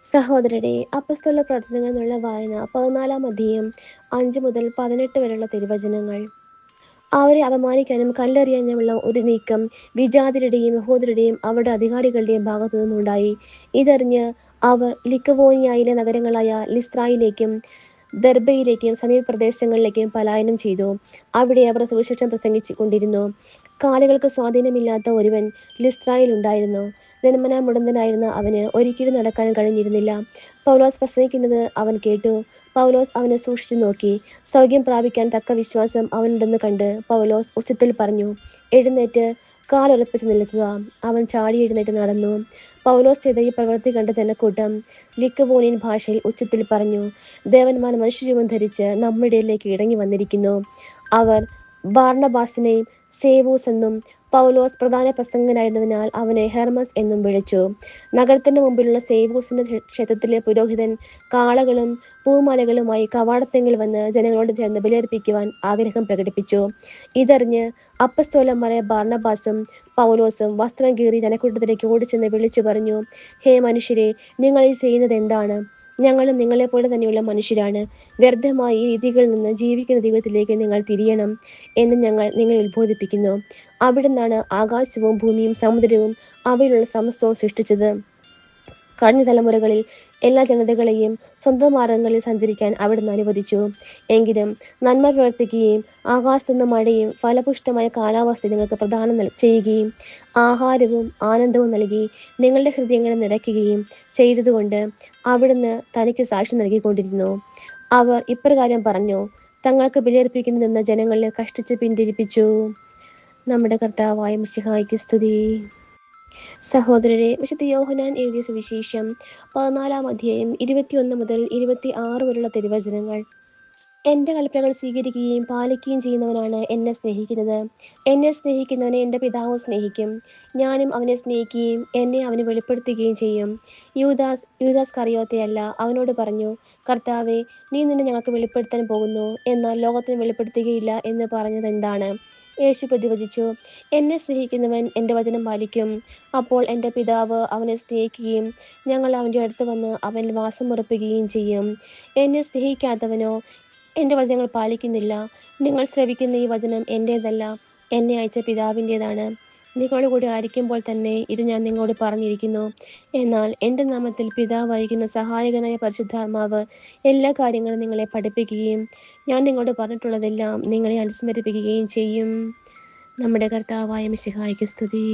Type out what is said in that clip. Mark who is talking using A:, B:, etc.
A: സഹോദരരെ, അപ്പസ്തോല പ്രവർത്തനങ്ങളിൽ നിന്നുള്ള വായന 14 അധ്യായം 5 മുതൽ 18 വരെയുള്ള തിരുവചനങ്ങൾ. അവരെ അപമാനിക്കാനും കല്ലെറിയാനുമുള്ള ഒരു നീക്കം വിജാതിയരുടെയും യഹൂദരുടെയും അവരുടെ അധികാരികളുടെയും ഭാഗത്തു നിന്നുണ്ടായി. ഇതറിഞ്ഞ് അവർ ലിക്കവോനിയയിലെ നഗരങ്ങളായ ലിസ്ത്രായിലേക്കും ദെർബയിലേക്കും സമീപ പ്രദേശങ്ങളിലേക്കും പലായനം ചെയ്തു. അവിടെ അവർ സുവിശേഷം പ്രസംഗിച്ചു കൊണ്ടിരുന്നു. കാലുകൾക്ക് സ്വാധീനമില്ലാത്ത ഒരുവൻ ലിസ്ത്രായിൽ ഉണ്ടായിരുന്നു. ജന്മനാ മുടന്തനായിരുന്ന അവന് ഒരിക്കലും നടക്കാൻ കഴിഞ്ഞിരുന്നില്ല. പൗലോസ് പ്രസംഗിക്കുന്നത് അവൻ കേട്ടു. പൗലോസ് അവനെ സൂക്ഷിച്ചു നോക്കി. സൗഖ്യം പ്രാപിക്കാൻ തക്ക വിശ്വാസം അവനുണ്ടെന്ന് കണ്ട് പൗലോസ് ഉച്ചത്തിൽ പറഞ്ഞു, എഴുന്നേറ്റ് കാലുറപ്പിച്ച് നിൽക്കുക. അവൻ ചാടി എഴുന്നേറ്റ് നടന്നു. പൗലോസ് ചെയ്ത ഈ പ്രവൃത്തി കണ്ട ജനക്കൂട്ടം ലിക്കവോനിയൻ ഭാഷയിൽ ഉച്ചത്തിൽ പറഞ്ഞു, ദേവന്മാർ മനുഷ്യരൂപം ധരിച്ച് നമ്മുടെ ഇടയിലേക്ക് ഇറങ്ങി വന്നിരിക്കുന്നു. അവർ ബാർണബാസിനെ സേവൂസ് എന്നും പൗലോസ് പ്രധാന പ്രസംഗകനായിരുന്നതിനാൽ അവനെ ഹെർമസ് എന്നും വിളിച്ചു. നഗരത്തിന്റെ മുമ്പിലുള്ള സേവൂസിന്റെ ക്ഷേത്രത്തിലെ പുരോഹിതൻ കാളകളും പൂമാലകളുമായി കവാടത്തെങ്കിൽ വന്ന് ജനങ്ങളോട് ചേർന്ന് ബലിയർപ്പിക്കുവാൻ ആഗ്രഹം പ്രകടിപ്പിച്ചു. ഇതറിഞ്ഞ് അപ്പസ്തോലന്മാരായ ബാർണബാസും പൗലോസും വസ്ത്രം കീറി ജനക്കൂട്ടത്തിലേക്ക് ഓടിച്ചെന്ന് വിളിച്ചു പറഞ്ഞു, ഹേ മനുഷ്യരെ, നിങ്ങൾ ഈ ചെയ്യുന്നത് എന്താണ്? ഞങ്ങളും നിങ്ങളെപ്പോലെ തന്നെയുള്ള മനുഷ്യരാണ്. വ്യർത്ഥമായ ഈ രീതികളിൽ നിന്ന് ജീവിക്കുന്ന ദൈവത്തിലേക്ക് നിങ്ങൾ തിരിയണം എന്ന് ഞങ്ങൾ നിങ്ങളെ ഉത്ബോധിപ്പിക്കുന്നു. അവിടുന്നാണ് ആകാശവും ഭൂമിയും സമുദ്രവും അവയിലുള്ള സമസ്തവും സൃഷ്ടിച്ചത്. കഴിഞ്ഞ തലമുറകളിൽ എല്ലാ ജനതകളെയും സ്വന്തം മാർഗങ്ങളിൽ സഞ്ചരിക്കാൻ അവിടുന്ന് അനുവദിച്ചു. എങ്കിലും നന്മ പ്രവർത്തിക്കുകയും ആകാശത്തുനിന്ന് മഴയും ഫലപുഷ്ടമായ കാലാവസ്ഥ നിങ്ങൾക്ക് പ്രദാനം ചെയ്യുകയും ആഹാരവും ആനന്ദവും നൽകി നിങ്ങളുടെ ഹൃദയങ്ങളെ നിറയ്ക്കുകയും ചെയ്തതുകൊണ്ട് അവിടുന്ന് തനിക്ക് സാക്ഷി നൽകിക്കൊണ്ടിരുന്നു. അവർ ഇപ്രകാരം പറഞ്ഞു, തങ്ങൾക്ക് ബലിയർപ്പിക്കുന്നതെന്ന് ജനങ്ങളെ കഷ്ടിച്ച് പിന്തിരിപ്പിച്ചു. നമ്മുടെ കർത്താവായ മിശിഹായ്ക്ക് സ്തുതി. സഹോദരരെ, വിശുദ്ധ യോഹന്നാൻ എഴുതിയ സുവിശേഷം 14 അധ്യായം 21 മുതൽ 26 വരെയുള്ള തിരുവചനങ്ങൾ. എൻ്റെ കൽപ്പനകൾ സ്വീകരിക്കുകയും പാലിക്കുകയും ചെയ്യുന്നവനാണ് എന്നെ സ്നേഹിക്കുന്നത്. എന്നെ സ്നേഹിക്കുന്നവനെ എൻ്റെ പിതാവും സ്നേഹിക്കും. ഞാനും അവനെ സ്നേഹിക്കുകയും എന്നെ അവന് വെളിപ്പെടുത്തുകയും ചെയ്യും. യൂദാസ് കറിയോത്തയല്ല അവനോട് പറഞ്ഞു, കർത്താവേ, നീ നിന്നെ ഞങ്ങൾക്ക് വെളിപ്പെടുത്താൻ പോകുന്നു, എന്നാൽ ലോകത്തിന് വെളിപ്പെടുത്തുകയില്ല എന്ന് പറഞ്ഞത് എന്താണ്? യേശു പ്രതിവചിച്ചു, എന്നെ സ്നേഹിക്കുന്നവൻ എൻ്റെ വചനം പാലിക്കും. അപ്പോൾ എൻ്റെ പിതാവ് അവനെ സ്നേഹിക്കുകയും ഞങ്ങൾ അവൻ്റെ അടുത്ത് വന്ന് അവനിൽ വാസം ഉറപ്പിക്കുകയും ചെയ്യും. എന്നെ സ്നേഹിക്കാത്തവനോ എൻ്റെ വചനങ്ങൾ പാലിക്കുന്നില്ല. നിങ്ങൾ ശ്രവിക്കുന്ന ഈ വചനം എൻ്റേതല്ല, എന്നെ അയച്ച പിതാവിൻ്റേതാണ്. നിങ്ങളുടെ കൂടെ ആയിരിക്കുമ്പോൾ തന്നെ ഇത് ഞാൻ നിങ്ങളോട് പറഞ്ഞിരിക്കുന്നു. എന്നാൽ എൻ്റെ നാമത്തിൽ പിതാവ് അയക്കുന്ന സഹായകനായ പരിശുദ്ധാത്മാവ് എല്ലാ കാര്യങ്ങളും നിങ്ങളെ പഠിപ്പിക്കുകയും ഞാൻ നിങ്ങളോട് പറഞ്ഞിട്ടുള്ളതെല്ലാം നിങ്ങളെ അനുസ്മരിപ്പിക്കുകയും ചെയ്യും. നമ്മുടെ കർത്താവായ മിശിഹായ്ക്ക് സ്തുതി.